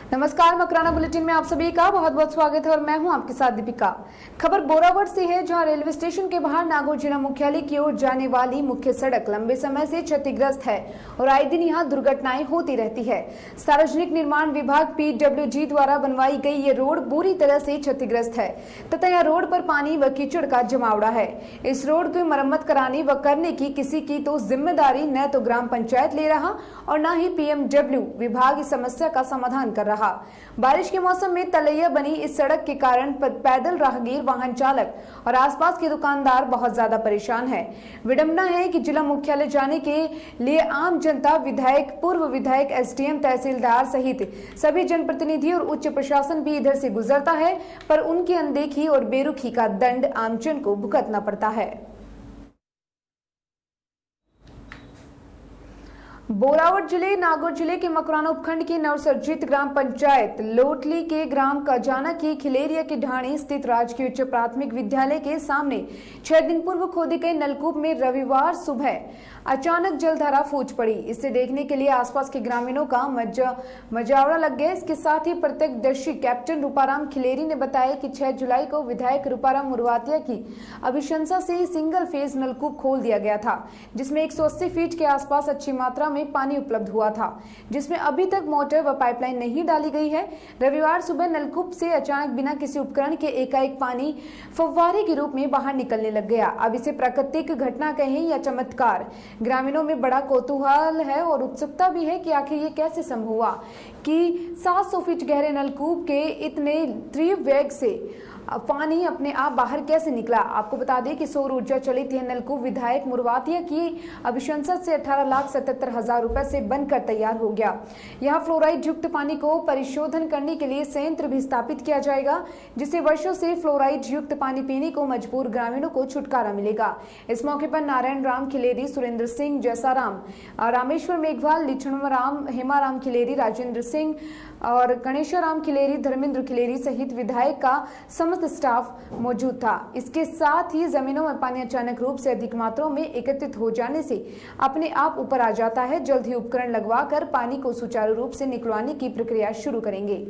नमस्कार, मकराना बुलेटिन में आप सभी का बहुत बहुत स्वागत है और मैं हूं आपके साथ दीपिका। खबर बोरावट से है, जहां रेलवे स्टेशन के बाहर नागौर जिला मुख्यालय की ओर जाने वाली मुख्य सड़क लंबे समय से क्षतिग्रस्त है और आए दिन यहां दुर्घटनाएं होती रहती है। सार्वजनिक निर्माण विभाग PWG द्वारा बनवाई गई ये रोड बुरी तरह से क्षतिग्रस्त है तथा यह रोड पर पानी व कीचड़ का जमावड़ा है। इस रोड की मरम्मत कराने व करने की किसी की तो जिम्मेदारी न तो ग्राम पंचायत ले रहा और न ही PMW विभाग इस समस्या का समाधान कर रहा। बारिश के मौसम में तलैया बनी इस सड़क के कारण पैदल राहगीर, वाहन चालक और आसपास के दुकानदार बहुत ज्यादा परेशान है। विडंबना है कि जिला मुख्यालय जाने के लिए आम जनता, विधायक, पूर्व विधायक, SDM, तहसीलदार सहित सभी जनप्रतिनिधि और उच्च प्रशासन भी इधर से गुजरता है, पर उनकी अनदेखी और बेरुखी का दंड आमजन को भुगतना पड़ता है। बोरावट जिले नागौर जिले के मकराना उपखंड की नवसर्जित ग्राम पंचायत लोटली के ग्राम कजाना की खिलेरिया की ढाणी स्थित राजकीय उच्च प्राथमिक विद्यालय के सामने 6 दिन पूर्व खोदे गए नलकूप में रविवार सुबह अचानक जलधारा फूट पड़ी। इसे देखने के लिए आसपास के ग्रामीणों का मजावड़ा लग गया। इसके साथ ही प्रत्यक्षदर्शी कैप्टन रूपाराम खिलेरी ने बताया कि 6 जुलाई को विधायक रूपाराम मुरवातिया की अभिशंसा से सिंगल फेज नलकूप खोल दिया गया था, जिसमें 180 फीट के आसपास अच्छी मात्रा में पानी उपलब्ध हुआ था, जिसमें अभी तक मोटर व पाइपलाइन नहीं डाली गई है। रविवार सुबह नलकूप से अचानक बिना किसी उपकरण के एकाएक पानी फव्वारे के रूप में बाहर निकलने लग गया। अब इसे प्राकृतिक घटना कहें या चमत्कार, ग्रामीणों में बड़ा कौतूहल है और उत्सुकता भी है कि आखिर ये कैसे संभव हुआ कि 700 फीट गहरे नलकूप के इतने तीव्र वेग से पानी अपने आप बाहर कैसे निकला। आपको बता दें कि सौर ऊर्जा चलित यह नलकूप विधायक मुरवातिया की अभिशंसा से 18,77,000 रुपए से बनकर तैयार हो गया। यहाँ फ्लोराइड युक्त पानी को परिशोधन करने के लिए संयंत्र भी स्थापित किया जाएगा, जिससे वर्षों से फ्लोराइड युक्त पानी पीने को मजबूर ग्रामीणों को छुटकारा मिलेगा। इस मौके पर नारायण राम खिलेरी, सुरेंद्र सिंह, जैसाराम, रामेश्वर मेघवाल, लिछणराम, हेमाराम खिलेरी, राजेंद्र सिंह और गणेशराम खिलेरी, धर्मेंद्र खिलेरी सहित विधायक का समस्त स्टाफ मौजूद था। इसके साथ ही जमीनों में पानी अचानक रूप से अधिक मात्रा में एकत्रित हो जाने से अपने आप ऊपर आ जाता है। जल्द ही उपकरण लगवाकर पानी को सुचारू रूप से निकलवाने की प्रक्रिया शुरू करेंगे।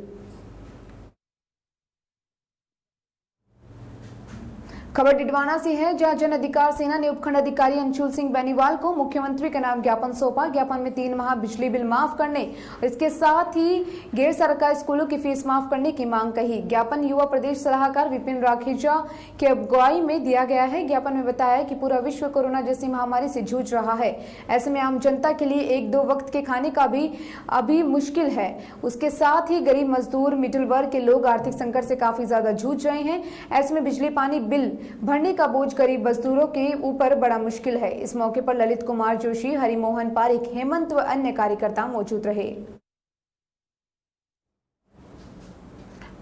खबर डिडवाना से है, जहां जन अधिकार सेना ने उपखंड अधिकारी अंशुल सिंह बेनीवाल को मुख्यमंत्री के नाम ज्ञापन सौंपा। ज्ञापन में 3 माह बिजली बिल माफ करने और इसके साथ ही गैर सरकारी स्कूलों की फीस माफ करने की मांग कही। ज्ञापन युवा प्रदेश सलाहकार विपिन राखेजा की अगुवाई में दिया गया है। ज्ञापन में बताया कि पूरा विश्व कोरोना जैसी महामारी से जूझ रहा है। ऐसे में आम जनता के लिए 1-2 वक्त के खाने का भी अभी मुश्किल है। उसके साथ ही गरीब मजदूर, मिडिल वर्ग के लोग आर्थिक संकट से काफी ज्यादा जूझ रहे हैं। ऐसे में बिजली पानी बिल भरने का बोझ गरीब मजदूरों के ऊपर बड़ा मुश्किल है। इस मौके पर ललित कुमार जोशी, हरिमोहन पारिक, हेमंत व अन्य कार्यकर्ता मौजूद रहे।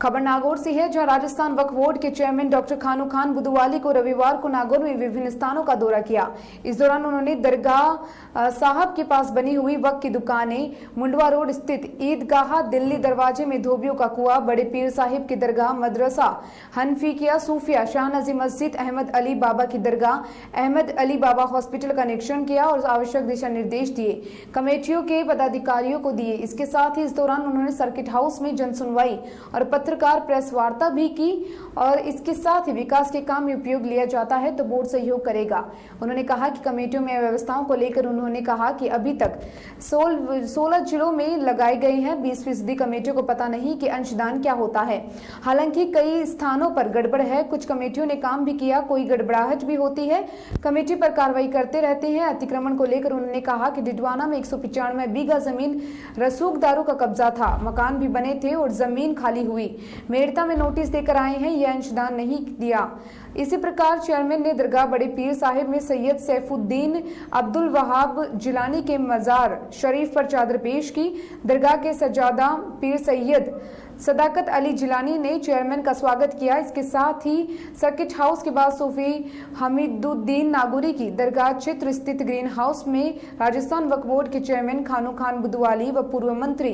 खबर नागौर से है, जहां राजस्थान वक्फ बोर्ड के चेयरमैन डॉक्टर खानू खान बुधवाली को रविवार को नागौर में विभिन्न स्थानों का दौरा किया। इस दौरान उन्होंने दरगाह साहब के पास बनी हुई वक्फ की दुकानें, मुंडवा रोड स्थित ईदगाह, दिल्ली दरवाजे में धोबियों का कुआं, बड़े पीर साहिब की दरगाह, मदरसा हनफिकिया सूफिया, शाहनजी मस्जिद, अहमद अली बाबा की दरगाह, अहमद अली बाबा हॉस्पिटल का निरीक्षण किया और आवश्यक दिशा निर्देश दिए, कमेटियों के पदाधिकारियों को दिए। इसके साथ ही इस दौरान उन्होंने सर्किट हाउस में जन सुनवाई और पत्रकार प्रेस वार्ता भी की और इसके साथ ही विकास के काम में उपयोग लिया जाता है तो बोर्ड सहयोग करेगा। उन्होंने कहा कि कमेटियों में व्यवस्थाओं को लेकर उन्होंने कहा कि अभी तक 16 जिलों में लगाए गए हैं। 20% कमेटियों को पता नहीं कि अंशदान क्या होता है। हालांकि कई स्थानों पर गड़बड़ है। कुछ कमेटियों ने काम भी किया, कोई गड़बड़ाहट भी होती है। कमेटी पर कार्रवाई करते रहते हैं। अतिक्रमण को लेकर उन्होंने कहा कि डिडवाना में 195 बीघा जमीन रसूखदारों का कब्जा था, मकान भी बने थे और जमीन खाली हुई। मेड़ता में नोटिस देकर आए हैं, यह अंशदान नहीं दिया। इसी प्रकार चेयरमैन ने दरगाह बड़े पीर साहिब में सैयद सैफुद्दीन अब्दुल वहाब जिलानी के मजार शरीफ पर चादर पेश की। दरगाह के सजादा पीर सैयद सदाकत अली जिलानी ने चेयरमैन का स्वागत किया। इसके साथ ही सर्किट हाउस के बाद सूफी हमीदुद्दीन नागौरी की दरगाह क्षेत्र स्थित ग्रीन हाउस में राजस्थान वक्फ बोर्ड के चेयरमैन खानू खान बुदवाली व पूर्व मंत्री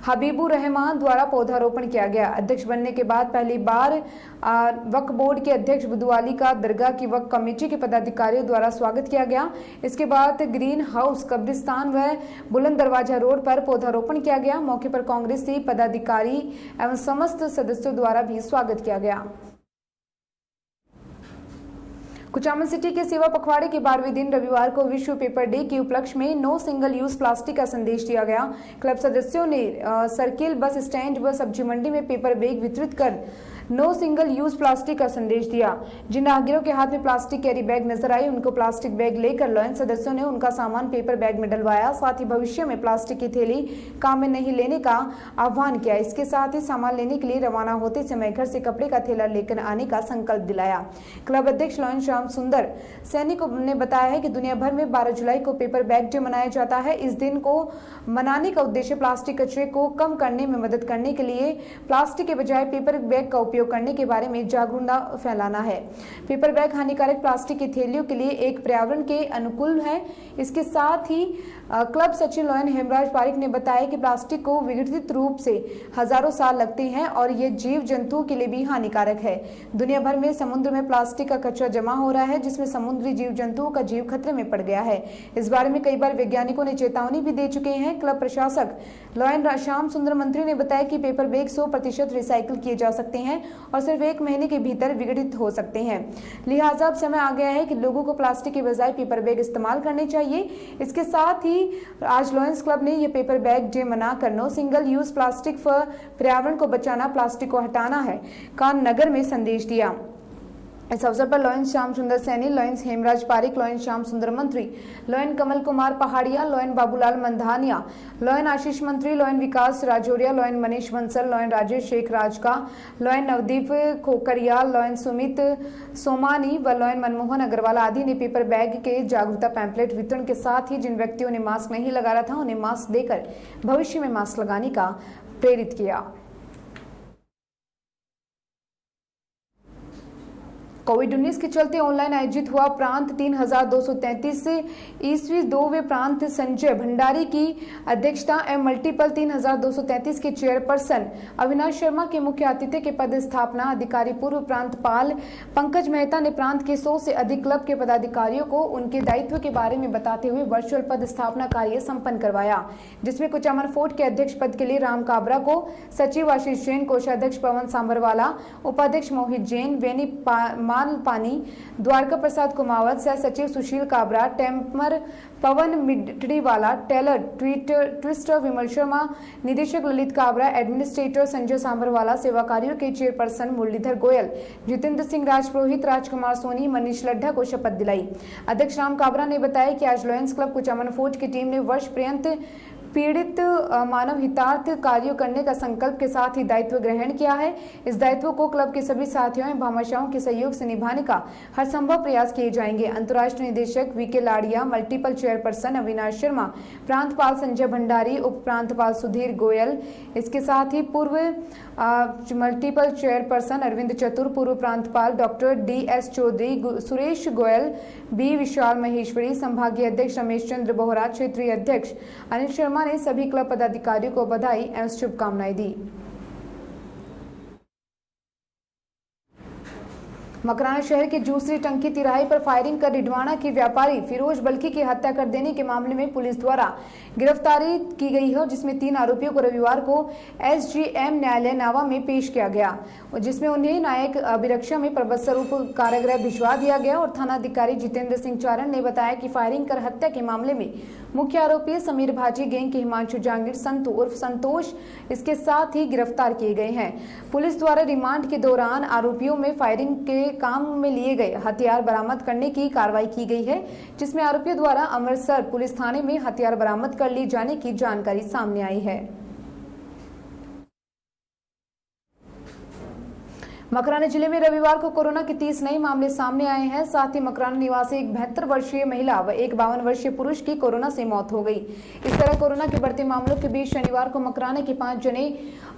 हबीबुर रहमान द्वारा पौधारोपण किया गया। अध्यक्ष बनने के बाद पहली बार वक्फ बोर्ड के अध्यक्ष बुदवाली का दरगाह की वक्फ कमेटी के पदाधिकारियों द्वारा स्वागत किया गया। इसके बाद ग्रीन हाउस, कब्रिस्तान व बुलंद दरवाजा रोड पर पौधारोपण किया गया। मौके पर कांग्रेसी पदाधिकारी एवं समस्त सदस्यों द्वारा भी स्वागत किया गया। कुचामन सिटी के सेवा पखवाड़े के 12वें दिन रविवार को विश्व पेपर डे के उपलक्ष्य में नो सिंगल यूज प्लास्टिक का संदेश दिया गया। क्लब सदस्यों ने सर्किल, बस स्टैंड व सब्जी मंडी में पेपर बैग वितरित कर नो सिंगल यूज प्लास्टिक का संदेश दिया। जिन राहगीरों के हाथ में प्लास्टिक कैरी बैग नजर आए उनको प्लास्टिक बैग लेकर लॉयन सदस्यों ने उनका सामान पेपर बैग में डलवाया। साथ ही भविष्य में प्लास्टिक की थैली काम में नहीं लेने का आह्वान किया। इसके साथ ही सामान लेने के लिए रवाना होते समय घर से कपड़े का थैला लेकर आने का संकल्प दिलाया। क्लब अध्यक्ष लॉयन श्याम सुंदर सैनी ने बताया है कि दुनिया भर में 12 जुलाई को पेपर बैग डे मनाया जाता है। इस दिन को मनाने का उद्देश्य प्लास्टिक कचरे को कम करने में मदद करने के लिए प्लास्टिक के बजाय पेपर बैग का उपयोग करने के बारे में जागरूकता फैलाना है। पेपर बैग हानिकारक प्लास्टिक की थैलियों के लिए एक पर्यावरण के अनुकूल है। इसके साथ ही क्लब सचिव लॉयन हेमराज पारिक ने बताया कि प्लास्टिक को विघटित रूप से हजारों साल लगते हैं और ये जीव जंतुओं के लिए भी हानिकारक है। दुनिया भर में समुद्र में प्लास्टिक का कचरा जमा हो रहा है जिसमें समुद्री जीव जंतुओं का जीव खतरे में पड़ गया है। इस बारे में कई बार वैज्ञानिकों ने चेतावनी भी दे चुके हैं। क्लब प्रशासक लॉयन श्याम सुंदर मंत्री ने बताया कि पेपर बैग 100% रिसाइकिल किए जा सकते हैं और सिर्फ 1 महीने के भीतर विघटित हो सकते हैं। लिहाजा अब समय आ गया है कि लोगों को प्लास्टिक के बजाय पेपर बैग इस्तेमाल करने चाहिए। इसके साथ ही आज लॉयंस क्लब ने यह पेपर बैग डे मनाकर no single use plastic for पर्यावरण को बचाना, प्लास्टिक को हटाना है का नगर में संदेश दिया। इस अवसर पर lions Shyam Sundar Saini, lions Hemraj Pareek, lions Shyam Sundar Mantri, lion Kamal Kumar Pahadiya, lion Babulal Mandhania, lion Ashish Mantri, lion Vikas Rajoria, lion Manish Bansal, lion Rajesh Sheikh Rajka, lion Navdeep Khokariya, lion Sumit Somani व लॉयन मनमोहन अग्रवाल आदि ने पेपर बैग के जागरूकता पैम्पलेट वितरण के साथ ही जिन व्यक्तियों ने मास्क नहीं लगा रहा था उन्हें मास्क देकर भविष्य में मास्क लगाने का प्रेरित किया। कोविड-19 के चलते ऑनलाइन आयोजित हुआ प्रांत 3233 ईस्वी 2वें प्रांत संजय भंडारी की अध्यक्षता एवं मल्टीपल 3233 के चेयरपर्सन अविनाश शर्मा के मुख्य अतिथि के पद स्थापना अधिकारी पूर्व प्रांतपाल पंकज मेहता ने प्रांत के 100 से अधिक क्लब के पदाधिकारियों को उनके दायित्व के बारे में बताते हुए वर्चुअल पद स्थापना कार्य संपन्न करवाया, जिसमें कुचामन फोर्ट के अध्यक्ष पद के लिए राम काबरा को, सचिव आशीष जैन, कोषाध्यक्ष पवन सांबरवाला, उपाध्यक्ष मोहित जैन, वेनी पानी, द्वारका प्रसाद कुमावत, सह सचिव सुशील काबरा, टेम्पर पवन मिडड़ीवाला, टेलर ट्विस्टर विमल शर्मा, निदेशक ललित काबरा, एडमिनिस्ट्रेटर संजय सांबरवाला, सेवाकारियों के चेयरपर्सन मुरलीधर गोयल, जितेंद्र सिंह राजपुरोहित, राजकुमार सोनी, मनीष लड्ढा को शपथ दिलाई। अध्यक्ष राम काबरा ने बताया कि आज लॉयंस क्लब कुचामन फोर्ट की टीम ने वर्ष पर्यंत पीड़ित मानव हितार्थ कार्यों करने का संकल्प के साथ ही दायित्व ग्रहण किया है। इस दायित्व को क्लब के सभी साथियों एवं भामाशाहों के सहयोग से निभाने का हर संभव प्रयास किए जाएंगे। अंतर्राष्ट्रीय निदेशक वीके लाड़िया, मल्टीपल चेयरपर्सन अविनाश शर्मा, प्रांतपाल संजय भंडारी, उप प्रांतपाल सुधीर गोयल, इसके साथ ही पूर्व मल्टीपल चेयरपर्सन अरविंद चतुर, पूर्व प्रांतपाल doctor DS Chaudhary, Suresh Goyal, B Vishal Maheshwari, संभागीय अध्यक्ष रमेश चंद्र बोहरा, क्षेत्रीय अध्यक्ष अनिल शर्मा ने सभी क्लब पदाधिकारियों को बधाई एवं शुभकामनाएं दी। मकराना शहर के जूसरी टंकी तिराहे पर फायरिंग कर रिडवाना के व्यापारी फिरोज बल्की की हत्या कर देने के मामले में पुलिस द्वारा गिरफ्तारी की गई है, जिसमें 3 आरोपियों को रविवार को SGM न्यायालय नावा में पेश किया गया, जिसमें उन्हें न्यायिक अभिरक्षा में प्रबंध स्वरूप कारागृह भिजवा दिया गया। और थानाधिकारी जितेंद्र सिंह चारण ने बताया कि फायरिंग कर हत्या के मामले में मुख्य आरोपी समीर भाजी गैंग के हिमांशु जांगीर संतू उर्फ संतोष इसके साथ ही गिरफ्तार किए गए हैं। पुलिस द्वारा रिमांड के दौरान आरोपियों में फायरिंग के काम में लिए गए हथियार बरामद करने की कार्रवाई की गई है, जिसमें आरोपियों द्वारा अमृतसर पुलिस थाने में हथियार बरामद कर लिए जाने की जानकारी सामने आई है। मकराना जिले में रविवार को कोरोना के 30 नए मामले सामने आए हैं। साथ ही मकराना निवासी एक 72 वर्षीय महिला व एक 52 वर्षीय पुरुष की कोरोना से मौत हो गई। इस तरह कोरोना के बढ़ते मामलों के बीच शनिवार को मकराना के 5 जने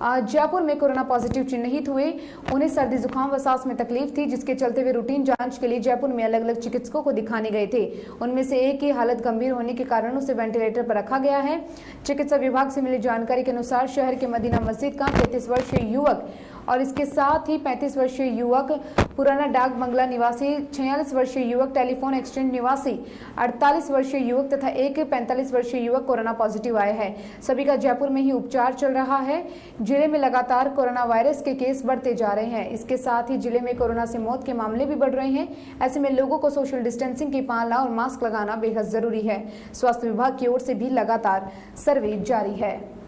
जयपुर में कोरोना पॉजिटिव चिन्हित हुए। उन्हें सर्दी जुकाम व सांस में तकलीफ थी, जिसके चलते वे रूटीन जांच के लिए जयपुर में अलग अलग चिकित्सकों को दिखाने गए थे। उनमें से एक की हालत गंभीर होने के कारण उसे वेंटिलेटर पर रखा गया है। चिकित्सा विभाग से मिली जानकारी के अनुसार शहर के मदीना मस्जिद का 33 वर्षीय युवक और इसके साथ ही 35 वर्षीय युवक, पुराना डाक बंगला निवासी 46 वर्षीय युवक, टेलीफोन एक्सचेंज निवासी 48 वर्षीय युवक तथा एक 45 वर्षीय युवक कोरोना पॉजिटिव आए हैं। सभी का जयपुर में ही उपचार चल रहा है। जिले में लगातार कोरोना वायरस के केस बढ़ते जा रहे हैं। इसके साथ ही जिले में कोरोना से मौत के मामले भी बढ़ रहे हैं। ऐसे में लोगों को सोशल डिस्टेंसिंग की पालना और मास्क लगाना बेहद जरूरी है। स्वास्थ्य विभाग की ओर से भी लगातार सर्वे जारी है।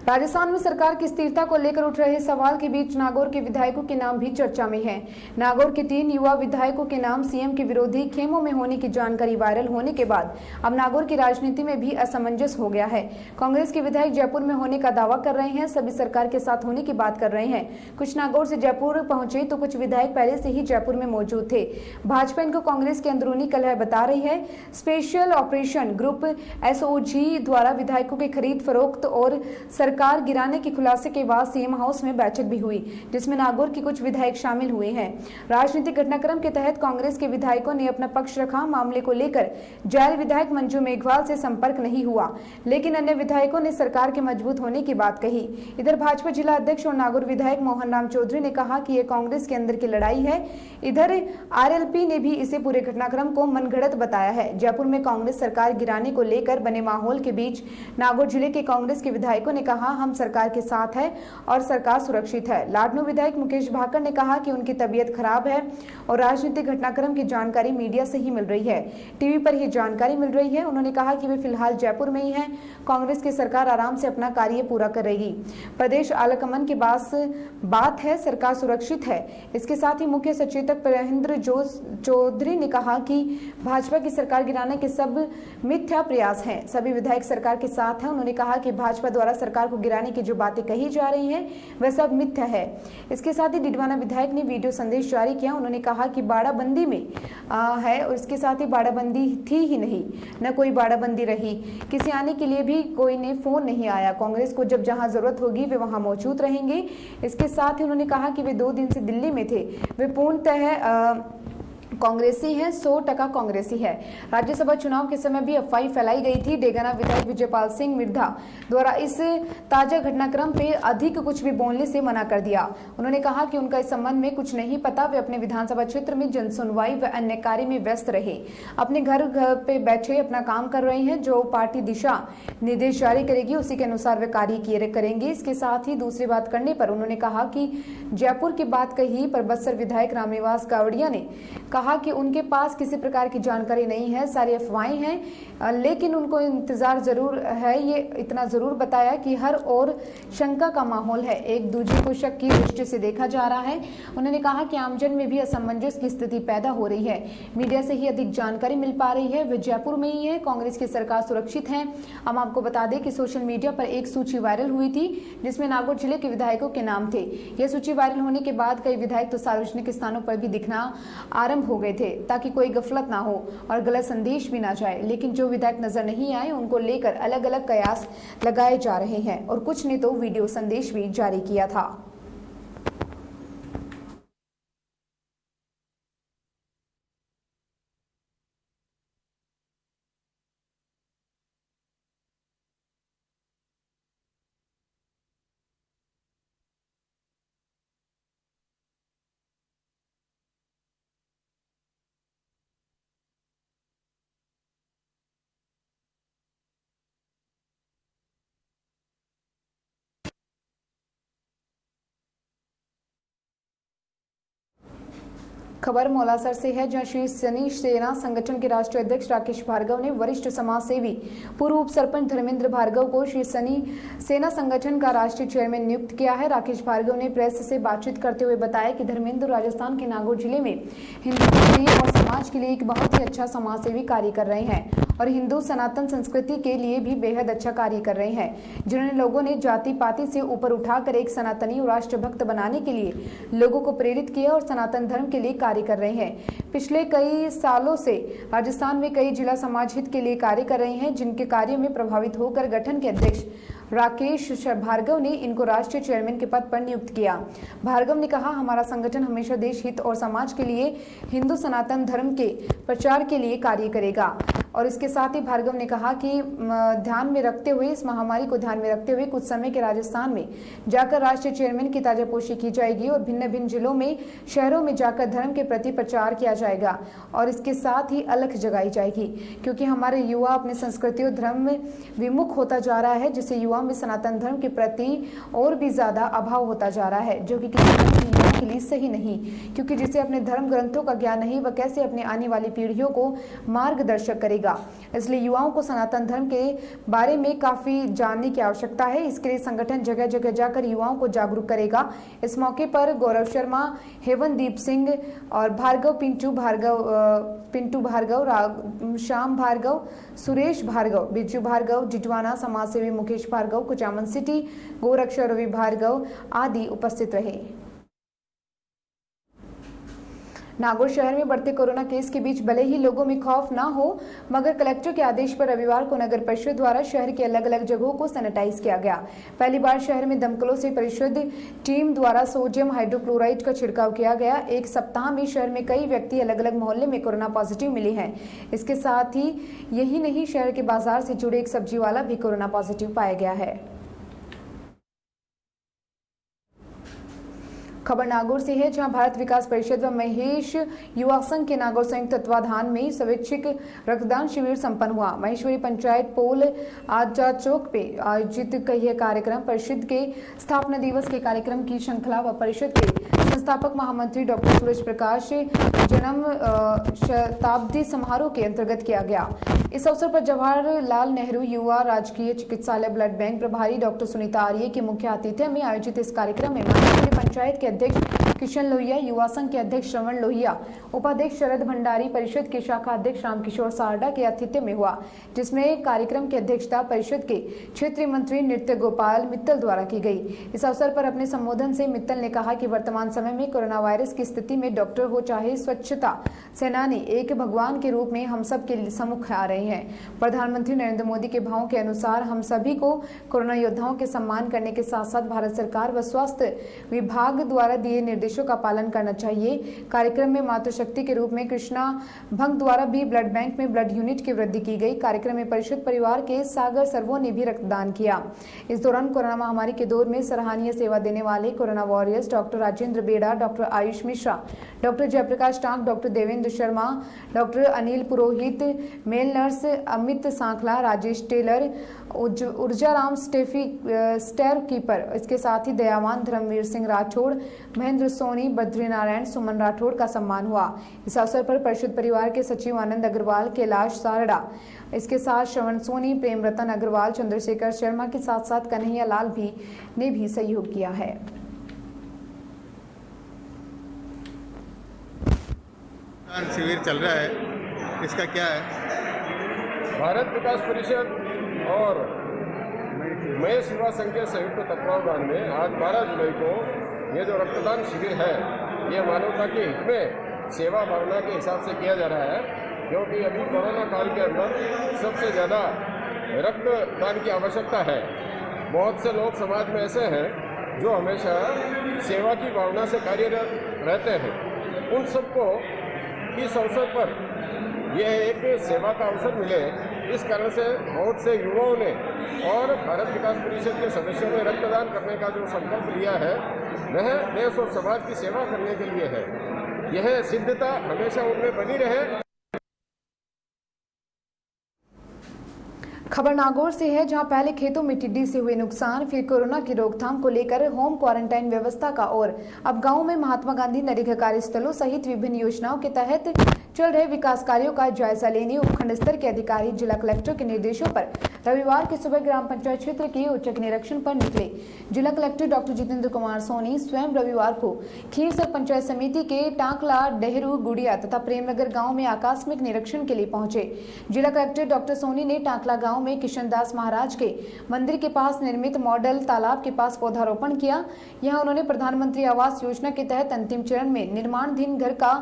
राजस्थान में सरकार की स्थिरता को लेकर उठ रहे सवाल के बीच नागौर के विधायकों के नाम भी चर्चा में हैं। नागौर के 3 युवा विधायकों के नाम सीएम के विरोधी खेमों में होने की जानकारी वायरल होने के बाद अब नागौर की राजनीति में भी असमंजस हो गया है। कांग्रेस के विधायक जयपुर में होने का दावा कर रहे हैं, सभी सरकार के साथ होने की बात कर रहे हैं। कुछ नागौर से जयपुर पहुंचे तो कुछ विधायक पहले से ही जयपुर में मौजूद थे। भाजपा इनको कांग्रेस की अंदरूनी कलह बता रही है। स्पेशल ऑपरेशन ग्रुप एसओजी द्वारा विधायकों की खरीद फरोख्त और सरकार गिराने के खुलासे के बाद सीएम हाउस में बैठक भी हुई, जिसमें नागौर के कुछ विधायक शामिल हुए हैं। राजनीतिक घटनाक्रम के तहत कांग्रेस के विधायकों ने अपना पक्ष रखा। मामले को लेकर जायल विधायक मंजू मेघवाल से संपर्क नहीं हुआ, लेकिन अन्य विधायकों ने सरकार के मजबूत होने की बात कही। इधर भाजपा जिला अध्यक्ष और नागौर विधायक मोहन राम चौधरी ने कहा कि यह कांग्रेस के अंदर की लड़ाई है। इधर आरएलपी ने भी इसे पूरे घटनाक्रम को मनगढ़ंत बताया है। जयपुर में कांग्रेस सरकार गिराने को लेकर बने माहौल के बीच नागौर जिले के कांग्रेस के विधायकों ने कहा, हम सरकार के साथ है और सरकार सुरक्षित है। लाडनू विधायक मुकेश भाकर ने कहा कि उनकी तबीयत खराब है और राजनीतिक घटनाक्रम की जानकारी मीडिया से ही मिल रही है, टीवी पर ही जानकारी मिल रही है। उन्होंने कहा कि वे फिलहाल जयपुर में ही हैं। कांग्रेस की सरकार आराम से अपना कार्य पूरा करेगी। प्रदेश आलाकमान के पास बात है, सरकार सुरक्षित है। इसके साथ ही मुख्य सचेतक प्रहिंद्र चौधरी ने कहा कि भाजपा की सरकार गिराने के सब मिथ्या प्रयास हैं। सभी विधायक सरकार के साथ हैं। उन्होंने कहा कि भाजपा द्वारा सरकार को गिराने की जो बातें कही जा रही हैं वह सब मिथ्या है। इसके साथ ही डिडवाना विधायक ने वीडियो संदेश जारी किया। उन्होंने कहा कि बाड़ाबंदी में है और इसके साथ ही बाड़ाबंदी थी ही नहीं, न कोई बाड़ाबंदी रही। किसी आने के लिए भी कोई ने फोन नहीं आया। कांग्रेस को जब जहां जरूरत होगी वे वहां मौजूद रहेंगे। इसके साथ ही उन्होंने कहा कि वे 2 दिन से दिल्ली में थे। वे पूर्णतः कांग्रेसी है, 100% कांग्रेसी है। राज्यसभा चुनाव के समय भी अफवाह फैलाई गई थी। डेगाना विधायक विजयपाल सिंह मिर्धा द्वारा इस ताजा घटनाक्रम पे अधिक कुछ भी बोलने से मना कर दिया। उन्होंने कहा कि उनका इस संबंध में कुछ नहीं पता। वे अपने विधानसभा क्षेत्र में जनसुनवाई व अन्य कार्य में व्यस्त रहे, अपने घर पे बैठे अपना काम कर रहे हैं। जो पार्टी दिशा निर्देश जारी करेगी उसी के अनुसार वे कार्य करेंगे। इसके साथ ही दूसरी बात करने पर उन्होंने कहा कि जयपुर की बात कही पर बस्तर विधायक रामनिवास कावड़िया ने कहा कि उनके पास किसी प्रकार की जानकारी नहीं है, सारी अफवाहें हैं, लेकिन उनको इंतजार जरूर है। ये इतना जरूर बताया कि हर और शंका का माहौल है, एक दूसरे को शक की दृष्टि से देखा जा रहा है। उन्होंने कहा कि आमजन में भी असमंजस की स्थिति पैदा हो रही है। मीडिया से ही अधिक जानकारी मिल पा रही है। वे जयपुर में ही है, कांग्रेस की सरकार सुरक्षित है। हम आपको बता दें कि सोशल मीडिया पर एक सूची वायरल हुई थी जिसमें नागौर जिले के विधायकों के नाम थे। यह सूची वायरल होने के बाद कई विधायक तो सार्वजनिक स्थानों पर भी दिखना आरंभ हो गए थे ताकि कोई गफलत ना हो और गलत संदेश भी ना जाए। लेकिन जो विधायक नजर नहीं आए उनको लेकर अलग अलग कयास लगाए जा रहे हैं और कुछ ने तो वीडियो संदेश भी जारी किया था। खबर मौलासर से है, जहां श्री शनि सेना संगठन के राष्ट्रीय अध्यक्ष राकेश भार्गव ने वरिष्ठ समाज सेवी पूर्व उप सरपंच धर्मेंद्र भार्गव को श्री शनि सेना संगठन का राष्ट्रीय चेयरमैन नियुक्त किया है। राकेश भार्गव ने प्रेस से बातचीत करते हुए बताया कि धर्मेंद्र राजस्थान के नागौर जिले में हिंदू के लिए और समाज के लिए एक बहुत ही अच्छा समाज सेवी कार्य कर रहे हैं और हिंदू सनातन संस्कृति के लिए भी बेहद अच्छा कार्य कर रहे हैं, जिन्होंने लोगों ने जाति पाति से ऊपर उठाकर एक सनातनी और राष्ट्रभक्त बनाने के लिए लोगों को प्रेरित किया और सनातन धर्म के लिए कार्य कर रहे हैं। पिछले कई सालों से राजस्थान में कई जिला समाज हित के लिए कार्य कर रहे हैं, जिनके कार्यों में प्रभावित होकर गठन के अध्यक्ष राकेश भार्गव ने इनको राष्ट्रीय चेयरमैन के पद पर नियुक्त किया। भार्गव ने कहा, हमारा संगठन हमेशा देश हित और समाज के लिए हिंदू सनातन धर्म के प्रचार के लिए कार्य करेगा। और इसके साथ ही भार्गव ने कहा कि ध्यान में रखते हुए इस महामारी को ध्यान में रखते हुए कुछ समय के राजस्थान में जाकर राष्ट्रीय चेयरमैन की ताजापोशी की जाएगी और भिन्न भिन्न जिलों में शहरों में जाकर धर्म के प्रति प्रचार किया जाएगा और इसके साथ ही अलख जगाई जाएगी, क्योंकि हमारे युवा अपने संस्कृति और धर्म में विमुख होता जा रहा है, जिससे युवा में सनातन धर्म के प्रति और भी ज्यादा अभाव होता जा रहा है, जो कि किसी के लिए सही नहीं, क्योंकि जिसे अपने धर्म ग्रंथों का ज्ञान नहीं वह कैसे अपने आने वाली पीढ़ियों को मार्गदर्शक करेगा। इसलिए युवाओं को सनातन धर्म के बारे में काफी जानने की आवश्यकता है। इसके लिए संगठन जगह जगह जाकर युवाओं को जागरूक करेगा। इस मौके पर गौरव शर्मा, हेवनदीप सिंह और पिंटू भार्गव, श्याम भार्गव, सुरेश भार्गव, बिज्जू भार्गव, जिटवाना समाजसेवी मुकेश भार्गव, कुचामन सिटी, गोरक्षा रवि भार्गव आदि उपस्थित रहे। नागौर शहर में बढ़ते कोरोना केस के बीच भले ही लोगों में खौफ ना हो, मगर कलेक्टर के आदेश पर रविवार को नगर परिषद द्वारा शहर के अलग अलग जगहों को सैनिटाइज किया गया। पहली बार शहर में दमकलों से परिषद टीम द्वारा सोडियम हाइड्रोक्लोराइड का छिड़काव किया गया। एक सप्ताह में शहर में कई व्यक्ति अलग अलग मोहल्ले में कोरोना पॉजिटिव मिले हैं। इसके साथ ही यही नहीं, शहर के बाजार से जुड़े एक सब्जी वाला भी कोरोना पॉजिटिव पाया गया है। खबर नागौर से है, जहां भारत विकास परिषद व महेश युवा संघ के नागौर संयुक्त तत्वाधान में स्वैच्छिक रक्तदान शिविर संपन्न हुआ। महेश्वरी पंचायत पोल आजा चौक पे आयोजित यह कार्यक्रम परिषद के स्थापना दिवस के कार्यक्रम की श्रृंखला व परिषद के संस्थापक महामंत्री डॉक्टर सूरज प्रकाश जन्म शताब्दी समारोह के अंतर्गत किया गया। इस अवसर पर जवाहरलाल नेहरू युवा राजकीय चिकित्सालय ब्लड बैंक प्रभारी डॉक्टर सुनीता आर्य के मुख्य आतिथ्य में आयोजित इस कार्यक्रम में महेश्वरी पंचायत के अध्यक्ष किशन लोहिया, युवा संघ के अध्यक्ष श्रवण लोहिया, उपाध्यक्ष शरद भंडारी, परिषद के शाखा अध्यक्ष रामकिशोर सारडा के आतिथ्य में हुआ, जिसमें कार्यक्रम की अध्यक्षता परिषद के क्षेत्रीय मंत्री नृत्य गोपाल मित्तल द्वारा की गई। इस अवसर पर अपने संबोधन से मित्तल ने कहा कि वर्तमान समय में कोरोना वायरस की स्थिति में डॉक्टर हो चाहे स्वच्छता सेनानी, एक भगवान के रूप में हम सब के सम्मुख आ रहे हैं। प्रधानमंत्री नरेंद्र मोदी के भावों के अनुसार हम सभी को कोरोना योद्धाओं के सम्मान करने के साथ साथ भारत सरकार व स्वास्थ्य विभाग द्वारा दिए निर्देशों का पालन करना चाहिए। कार्यक्रम में मातृशक्ति के रूप में कृष्णा भंग द्वारा भी ब्लड बैंक में ब्लड यूनिट की वृद्धि की गई। कार्यक्रम में परिषद परिवार के सागर सर्वो ने भी रक्तदान किया। इस दौरान कोरोना महामारी के दौर में सराहनीय सेवा देने वाले corona warriors doctor Rajendra Bera, doctor Ayush Mishra, doctor Jaiprakash Tank, doctor Devendra Sharma, doctor Anil Purohit, male nurse Amit Sankhla, Rajesh Tailor, Urjaram store keeper, इसके साथ ही दयावान धर्मवीर सिंह राठौड़, महेंद्र सोनी, बद्रीनारायण, सुमन राठौड़ का सम्मान हुआ। इस अवसर पर परिषद परिवार के सचिव आनंद अग्रवाल, कैलाश सारडा, इसके साथ श्रवण सोनी, प्रेम रतन अग्रवाल, चंद्रशेखर शर्मा के साथ साथ कन्हैया लाल ने भी सहयोग किया है। शिविर चल रहा है, इसका क्या है? भारत विकास परिषद और महेश युवा संघ के संयुक्त तत्वावधान में आज 12 जुलाई को ये जो रक्तदान शिविर है, ये मानवता के हित में सेवा भावना के हिसाब से किया जा रहा है, क्योंकि अभी कोरोना काल के अंदर सबसे ज़्यादा रक्तदान की आवश्यकता है। बहुत से लोग समाज में ऐसे हैं जो हमेशा सेवा की भावना से कार्यरत रहते हैं। उन सबको इस अवसर पर यह एक सेवा का अवसर मिले, इस कारण से बहुत से युवाओं ने और भारत विकास परिषद के सदस्यों ने रक्तदान करने का जो संकल्प लिया है, वह देश और समाज की सेवा करने के लिए है। यह सिद्धता हमेशा उनमें बनी रहे। खबर नागौर से है, जहां पहले खेतों में टिड्डी से हुए नुकसान, फिर कोरोना की रोकथाम को लेकर होम क्वारंटाइन व्यवस्था का और अब गांव में महात्मा गांधी नरेगा कार्यस्थलों सहित विभिन्न योजनाओं के तहत चल रहे विकास कार्यों का जायजा लेने उपखंड स्तर के अधिकारी जिला कलेक्टर के निर्देशों पर रविवार की सुबह ग्राम पंचायत क्षेत्र के औचक निरीक्षण पर निकले। जिला कलेक्टर डॉक्टर जितेंद्र कुमार सोनी स्वयं रविवार को खीरसर पंचायत समिति के टांकला, डेहरू, गुड़िया तथा प्रेमनगर गांव में आकस्मिक निरीक्षण के लिए पहुंचे। जिला कलेक्टर डॉक्टर सोनी ने टांकला गांव में किशनदास महाराज के मंदिर के पास निर्मित मॉडल तालाब के पास पौधारोपण किया। यहां उन्होंने प्रधानमंत्री आवास योजना के तहत अंतिम चरण में निर्माणाधीन घर का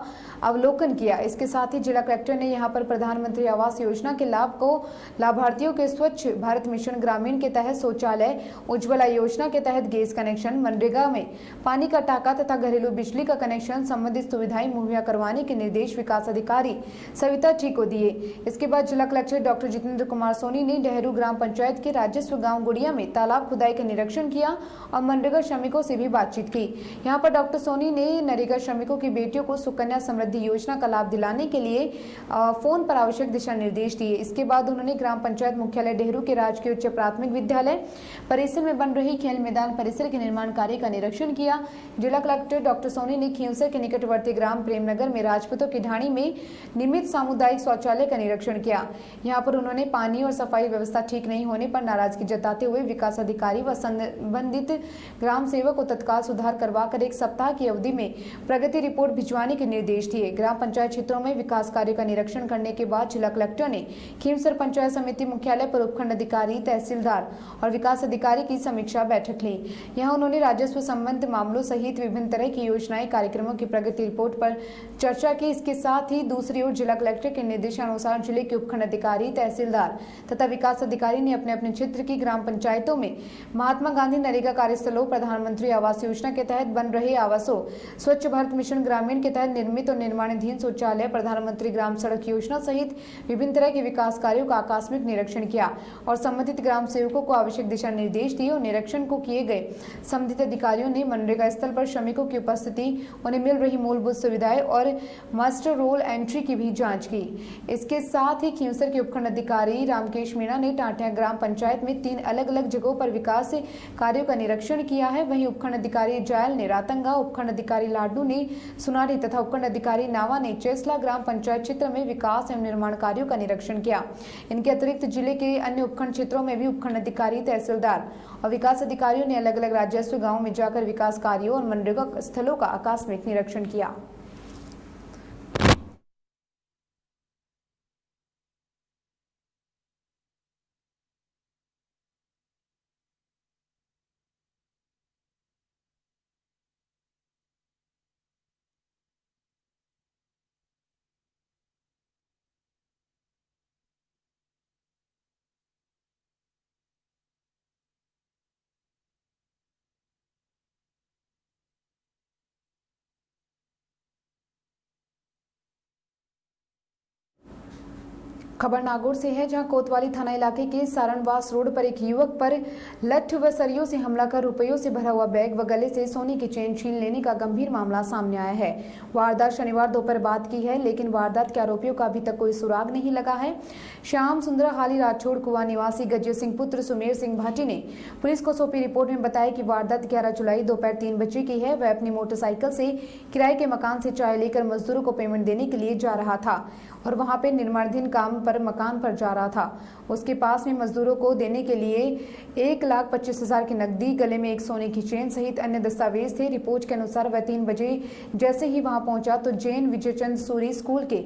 अवलोकन किया। इसके साथ ही जिला कलेक्टर ने यहां पर प्रधानमंत्री आवास योजना के लाभ को लाभार्थियों के स्वच्छ भारत मिशन ग्रामीण के तहत शौचालय, उज्ज्वला योजना के तहत गैस कनेक्शन, मनरेगा में पानी का टाका तथा घरेलू बिजली का कनेक्शन संबंधित सुविधाएं मुहैया करवाने के निर्देश विकास अधिकारी सविता जी को दिए। इसके बाद जिला कलेक्टर डॉक्टर जितेंद्र कुमार सोनी ने डेहरू ग्राम पंचायत के राजस्व गांव गुड़िया में तालाब खुदाई का निरीक्षण किया और मनरेगा श्रमिकों से भी बातचीत की। यहाँ पर डॉक्टर सोनी ने नरेगा श्रमिकों की बेटियों को सुकन्या समृद्धि योजना का लाभ दिलाने के लिए फोन पर आवश्यक दिशा निर्देश दिए। इसके बाद उन्होंने ग्राम पंचायत मुख्यालय डेहरू के राजकीय उच्च प्राथमिक विद्यालय परिसर में बन रही खेल मैदान परिसर के निर्माण कार्य का निरीक्षण किया। जिला कलेक्टर डॉक्टर सोनी ने खींवसर के निकटवर्ती ग्राम प्रेमनगर में राजपूतों की ढाणी में निर्मित सामुदायिक शौचालय का निरीक्षण किया। यहाँ पर उन्होंने पानी और सफाई व्यवस्था ठीक नहीं होने पर नाराजगी जताते हुए विकास अधिकारी व संबंधित ग्राम सेवक को तत्काल सुधार करवाकर 1 सप्ताह की अवधि में प्रगति रिपोर्ट भिजवाने के निर्देश दिए। ग्राम पंचायत क्षेत्रों में विकास कार्य का निरीक्षण करने के बाद जिला कलेक्टर ने खीमसर पंचायत समिति मुख्यालय पर उपखंड अधिकारी, तहसीलदार और विकास अधिकारी की समीक्षा बैठक ली। यहाँ उन्होंने राजस्व संबंध मामलों सहित विभिन्न तरह की योजनाएं, कार्यक्रमों की प्रगति रिपोर्ट पर चर्चा की। इसके साथ ही दूसरी ओर जिला कलेक्टर के निर्देशानुसार जिले के उपखंड अधिकारी, तहसीलदार तथा विकास अधिकारी ने अपने अपने क्षेत्र की ग्राम पंचायतों में महात्मा गांधी नरेगा कार्यस्थलों, प्रधानमंत्री आवास योजना के तहत बन रहे आवासों, स्वच्छ भारत मिशन ग्रामीण के तहत निर्मित और निर्माणाधीन शौचालय, प्रधानमंत्री ग्राम सड़क योजना सहित विभिन्न तरह के विकास कार्यों का आकस्मिक निरीक्षण किया और संबंधित ग्राम सेवकों को आवश्यक दिशा निर्देश दिए और निरीक्षण को किए गए संबंधित अधिकारियों ने मनरेगा स्थल पर श्रमिकों की उपस्थिति, उन्हें मिल रही मूलभूत सुविधाएं और मास्टर रोल एंट्री की भी जांच की। इसके साथ ही खींवसर के उपखंड अधिकारी रामकेश मीणा ने टाटिया ग्राम पंचायत में 3 अलग अलग जगहों पर विकास कार्यों का निरीक्षण किया है। वहीं उपखंड अधिकारी जायल ने रातंगा, उपखंड अधिकारी लाडू ने सुनारी तथा उपखंड अधिकारी नावा ने चेसला ग्राम पंचायत क्षेत्र में विकास एवं निर्माण कार्यों का निरीक्षण किया। इनके अतिरिक्त जिले के अन्य उपखंड क्षेत्रों में भी उपखंड अधिकारी, तहसीलदार और विकास अधिकारियों ने अलग अलग राजस्व गांव में जाकर विकास कार्यों और मनरेगा स्थलों का आकस्मिक निरीक्षण किया। खबर नागौर से है, जहां कोतवाली थाना इलाके के सारणवास रोड पर एक युवक पर लठ व सरियों से हमला कर रुपयों से भरा हुआ बैग व गले से सोने की चेन छीन लेने का गंभीर मामला सामने आया है। वारदात शनिवार दोपहर बाद की है, लेकिन वारदात के आरोपियों का अभी तक कोई सुराग नहीं लगा है। श्याम सुंदर हाली राठौड़ कुआ निवासी गज्जर सिंह पुत्र सुमेर सिंह भाटी ने पुलिस को सौंपी रिपोर्ट में बताया कि वारदात 11 जुलाई दोपहर 3 बजे की है। वह अपनी मोटरसाइकिल से किराए के मकान से चाय लेकर मजदूरों को पेमेंट देने के लिए जा रहा था और वहां पे निर्माणाधीन काम पर मकान पर जा रहा था। उसके पास में मजदूरों को देने के लिए 1,25,000 की नकदी, गले में एक सोने की चेन सहित अन्य दस्तावेज थे। रिपोर्ट के अनुसार वह 3 बजे जैसे ही वहां पहुंचा तो जैन विजयचंद सूरी स्कूल के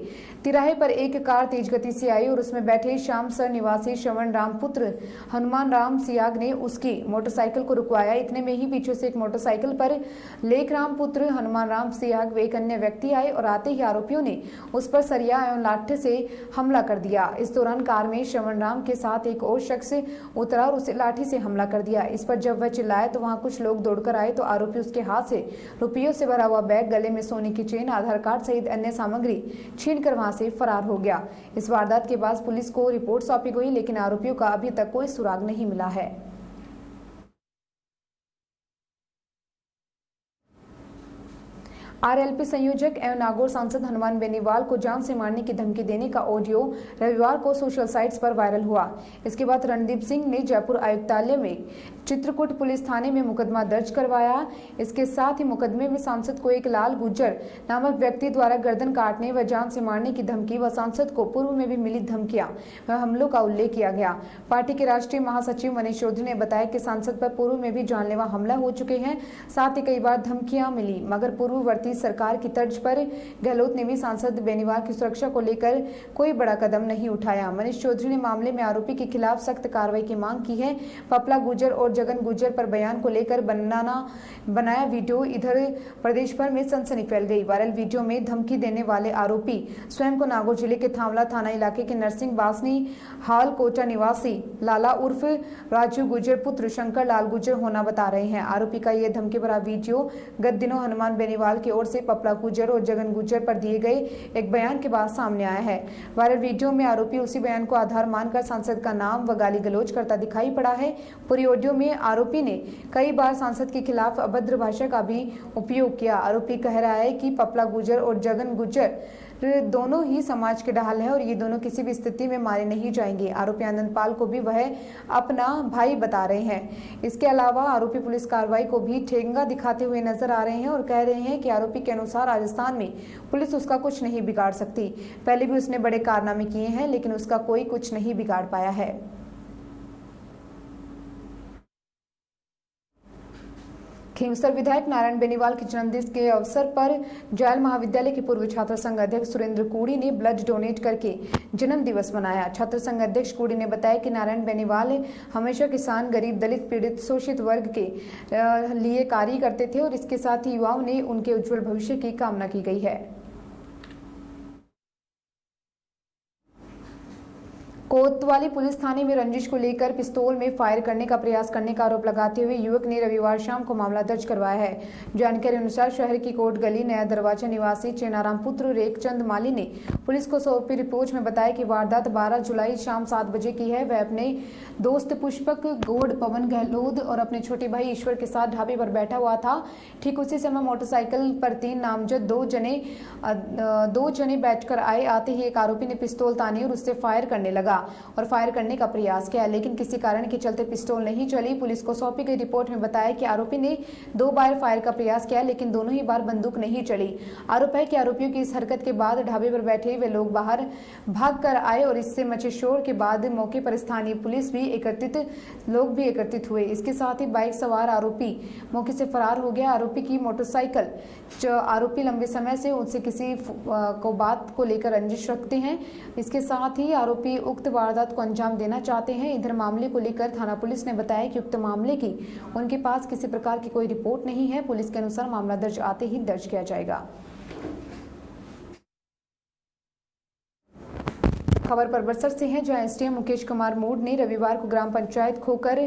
तिराहे पर एक कार तेज गति से आई और उसमें बैठे श्याम सर निवासी श्रवण राम पुत्र हनुमान राम सियाग ने उसकी मोटरसाइकिल को रुकवाया। इतने में ही पीछे से एक मोटरसाइकिल पर लेख राम पुत्र हनुमान राम सियाग व एक अन्य व्यक्ति आए और आते ही आरोपियों ने उस पर सरिया एवं लाठी से हमला कर दिया। इस दौरान कार में श्रवण राम के साथ एक और शख्स उतरा और उसे लाठी से हमला कर दिया। इस पर जब वह चिल्लाया तो वहां कुछ लोग दौड़कर आए तो आरोपी उसके हाथ से रुपयों से भरा हुआ बैग, गले में सोने की चेन, आधार कार्ड सहित अन्य सामग्री छीनकर वहां से फरार हो गया। इस वारदात के बाद पुलिस को रिपोर्ट सौंपी गई, लेकिन आरोपियों का अभी तक कोई सुराग नहीं मिला है। आरएलपी संयोजक एवं नागौर सांसद हनुमान बेनीवाल को जान से मारने की धमकी देने का ऑडियो रविवार को सोशल साइट्स पर वायरल हुआ। इसके बाद रणदीप सिंह ने जयपुर आयुक्तालय में चित्रकूट पुलिस थाने में मुकदमा दर्ज करवाया। इसके साथ ही मुकदमे में सांसद को एक लाल गुज्जर नामक व्यक्ति द्वारा गर्दन काटने व जान से मारने की धमकी व सांसद को पूर्व में भी मिली धमकियां व हमलों का उल्लेख किया गया। पार्टी के राष्ट्रीय महासचिव मनीष चौधरी ने बताया कि सांसद पर पूर्व में भी जानलेवा हमला हो चुके हैं, साथ ही कई बार धमकियां मिली, मगर पूर्ववर्ती सरकार की तर्ज पर गहलोत ने भी सांसद बेनीवाल की सुरक्षा को लेकर कोई बड़ा कदम नहीं उठाया। मनीष चौधरी ने मामले में आरोपी के खिलाफ सख्त कार्रवाई की मांग की है। पपला गुर्जर और जगन गुर्जर पर बयान को लेकर बनाया वीडियो इधर प्रदेश भर में सनसनी फैल गई। वायरल वीडियो में धमकी देने वाले आरोपी स्वयं को नागौर जिले के थावला थाना इलाके के नरसिंह बासनी हाल कोटा निवासी लाला उर्फ राजू गुर्जर पुत्र शंकर लाल गुर्जर होना बता रहे हैं। आरोपी का यह धमकी भरा वीडियो गत दिनों हनुमान बेनीवाल की ओर से पपला गुर्जर और जगन गुर्जर पर दिए गए एक बयान के बाद सामने आया है। वायरल वीडियो में आरोपी उसी बयान को आधार मानकर सांसद का नाम व गाली गलौज करता दिखाई पड़ा है। पूरी ऑडियो में आरोपी ने कई बार सांसद के खिलाफ अभद्र भाषा का भी उपयोग किया। आरोपी कह रहा है कि पपला गुर्जर और जगन गुर्जर दोनों ही समाज के ढाल है और ये दोनों किसी भी स्थिति में मारे नहीं जाएंगे। आरोपी आनंदपाल को भी वह अपना भाई बता रहे हैं। इसके अलावा आरोपी पुलिस कार्रवाई को भी ठेंगा दिखाते हुए नजर आ रहे हैं और कह रहे हैं कि आरोपी के अनुसार राजस्थान में पुलिस उसका कुछ नहीं बिगाड़ सकती। पहले भी उसने बड़े कारनामे किए हैं, लेकिन उसका कोई कुछ नहीं बिगाड़ पाया है। खींवसर विधायक नारायण बेनीवाल के जन्मदिन के अवसर पर जायल महाविद्यालय के पूर्व छात्र संघ अध्यक्ष सुरेंद्र कुड़ी ने ब्लड डोनेट करके जन्म दिवस मनाया। छात्र संघ अध्यक्ष कुड़ी ने बताया कि नारायण बेनीवाल हमेशा किसान, गरीब, दलित, पीड़ित, शोषित वर्ग के लिए कार्य करते थे और इसके साथ ही युवाओं ने उनके उज्जवल भविष्य की कामना की गई है। कोतवाली पुलिस थाने में रंजिश को लेकर पिस्तौल में फायर करने का प्रयास करने का आरोप लगाते हुए युवक ने रविवार शाम को मामला दर्ज करवाया है। जानकारी अनुसार शहर की कोट गली नया दरवाजा निवासी चेनाराम पुत्र रेखचंद माली ने पुलिस को सौंपी रिपोर्ट में बताया कि वारदात 12 जुलाई शाम 7 बजे की है। वह अपने दोस्त पुष्पक गौड़, पवन गहलोत और अपने छोटे भाई ईश्वर के साथ ढाबे पर बैठा हुआ था। ठीक उसी समय मोटरसाइकिल पर 3 नामजद दो जने बैठकर आए। आते ही एक आरोपी ने पिस्तौल तानी और उससे फायर करने लगा और फायर करने का प्रयास किया, लेकिन किसी कारण के चलते पिस्तौल नहीं चली। पुलिस को सौंपी गई रिपोर्ट में बताया कि आरोपी ने 2 बार फायर का प्रयास किया, लेकिन दोनों ही बार बंदूक नहीं चली। आरोप है कि आरोपियों की इस हरकत के बाद ढाबे पर बैठे वे लोग बाहर भाग कर आए और इससे मचे शोर के बाद मौके पर स्थानीय पुलिस भी एकत्रित हुए। इसके साथ ही बाइक सवार आरोपी मौके से फरार हो गया। आरोपी की मोटरसाइकिल आरोपी लंबे समय से उनसे किसी को बात को लेकर रंजिश रखते हैं। इसके साथ ही आरोपी उक्त वारदात को अंजाम देना चाहते हैं। इधर मामले को लेकर थाना पुलिस ने बताया कि उक्त मामले की उनके पास किसी प्रकार की कोई रिपोर्ट नहीं है। पुलिस के अनुसार मामला दर्ज आते ही दर्ज किया जाएगा। खबर परबतसर से है, जहां एसडीएम मुकेश कुमार मूड ने रविवार को ग्राम पंचायत खोकर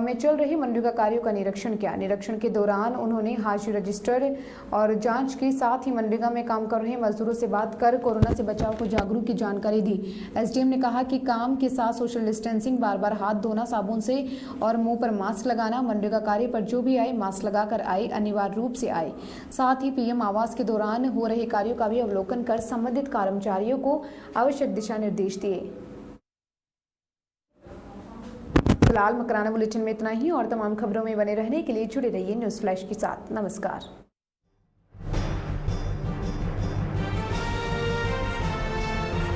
में चल रही मनरेगा कार्यों का निरीक्षण किया। निरीक्षण के दौरान उन्होंने हाजिरी रजिस्टर और जांच की, साथ ही मनरेगा में काम कर रहे मजदूरों से बात कर कोरोना से बचाव को जागरूक की जानकारी दी। एसडीएम ने कहा कि काम के साथ सोशल डिस्टेंसिंग, बार-बार हाथ धोना साबुन से और मुंह पर मास्क लगाना, मनरेगा कार्य पर जो भी आए मास्क लगाकर आए, अनिवार्य रूप से आए। साथ ही पीएम आवास के दौरान हो रहे कार्यों का भी अवलोकन कर संबंधित कर्मचारियों को आवश्यक दिशा निर्देश दिए। फिलहाल मकराना बुलेटिन में इतना ही और तमाम खबरों में बने रहने के लिए जुड़े रहिए न्यूज़ फ्लैश के साथ। नमस्कार।